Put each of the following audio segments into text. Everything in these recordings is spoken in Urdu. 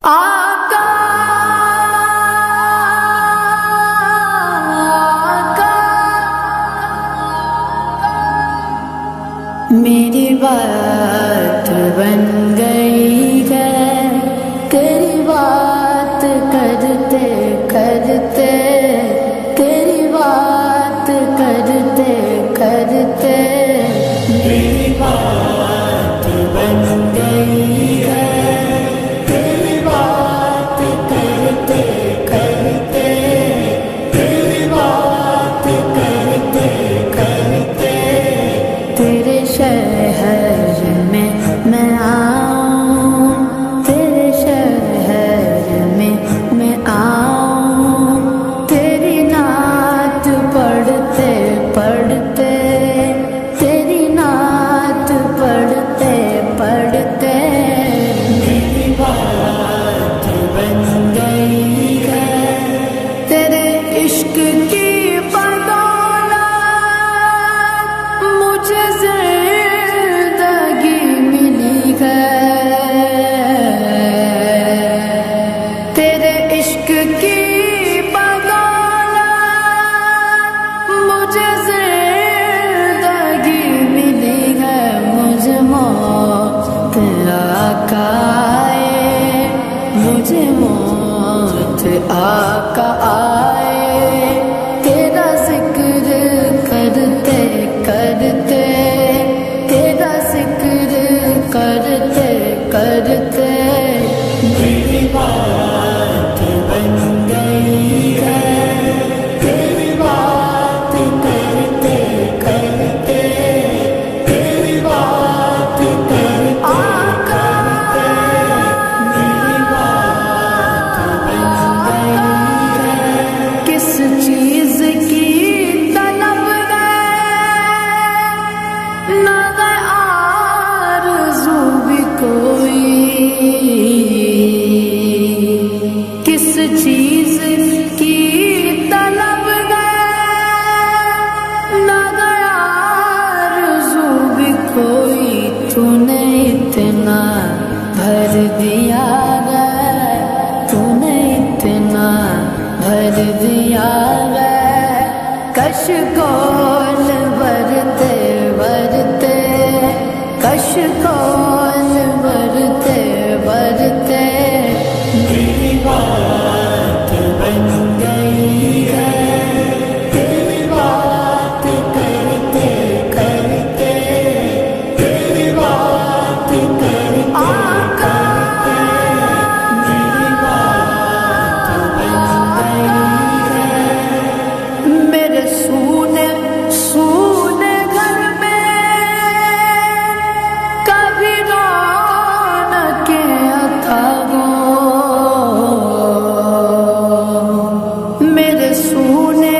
آقا میری بات بن گئی ہے، تیری بات کرتے کرتے، تیری بات کرتے کرتے میری بات بن گئی ہے، تیری بات کرتے کرتے، تیری بات کرتے کرتے تیرے شہر میں آؤں، تیرے شہر میں آؤں، تیری نعت پڑھتے پڑھتے، تیری نعت پڑھتے پڑھتے میری بات بن گئی ہے، تیرے عشق کی مجھے موت آقا آئے، تیرا ذکر کرتے کرتے، تیرا ذکر کرتے کرتے میری بات بن گئی ہے، تیری بات کرتے کرتے، تیری بات کرتے کس چیز کی طلب نہ گیا آرزو بھی کوئی، تو نے اتنا بھر دیا ہے، تو نے اتنا بھر دیا ہے، کش کول برتے برتے، کش کول برتے برتے میری بات بن گئی ہے، تیری بات کرتے کرتے، تیری بات کرتے کرتے میری بات بن گئی ہے، میرے سونے سونے گھر میں کبھی رونقیں عطا ہو، میرے سونے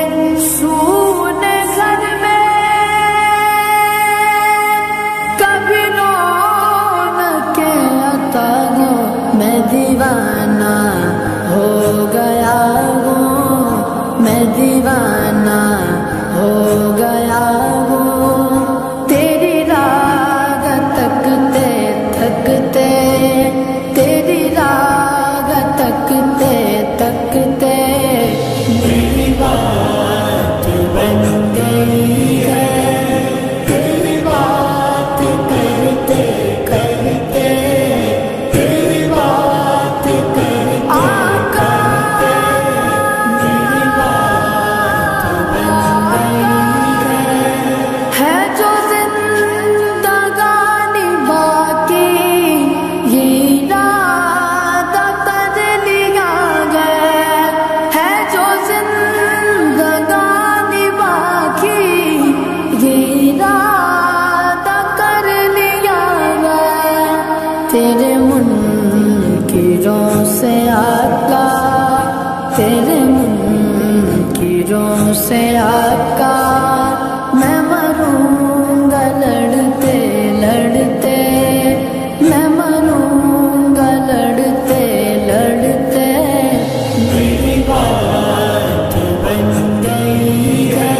سونے گھر میں کبھی رونقیں عطا ہو، میں دیوانہ ہو گیا ہوں، میں دیوانہ ہو گیا ہوں، تیری راگ تکتے تھکتے، تیری راگ تکتے تکتے میری بات بن گئی ہے، تیری بات کرتے کرتے، تیری بات کرتے کرتے میری بات بن گئی ہے جو زندگانی باقی یہ ارادہ کر لیا گیا ہے، جو زندگانی باقی یہ ارادہ کر لیا گیا، تیرے منکروں سے آقا، تیرے منکروں سے آقا میں مروں گا لڑتے لڑتے، میں مروں گا لڑتے لڑتے میری بات بن گئی ہے،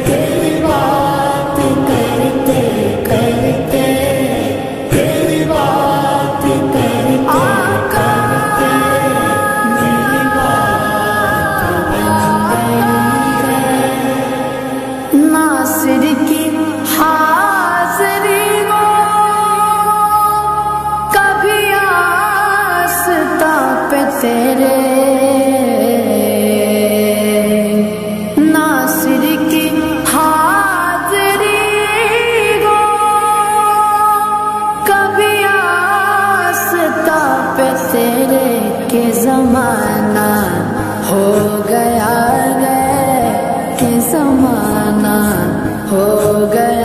تیری بات کرتے کرتے، تیری بات کرتے پہ تیرے کہ زمانہ ہو گیا گئے، کہ زمانہ ہو گیا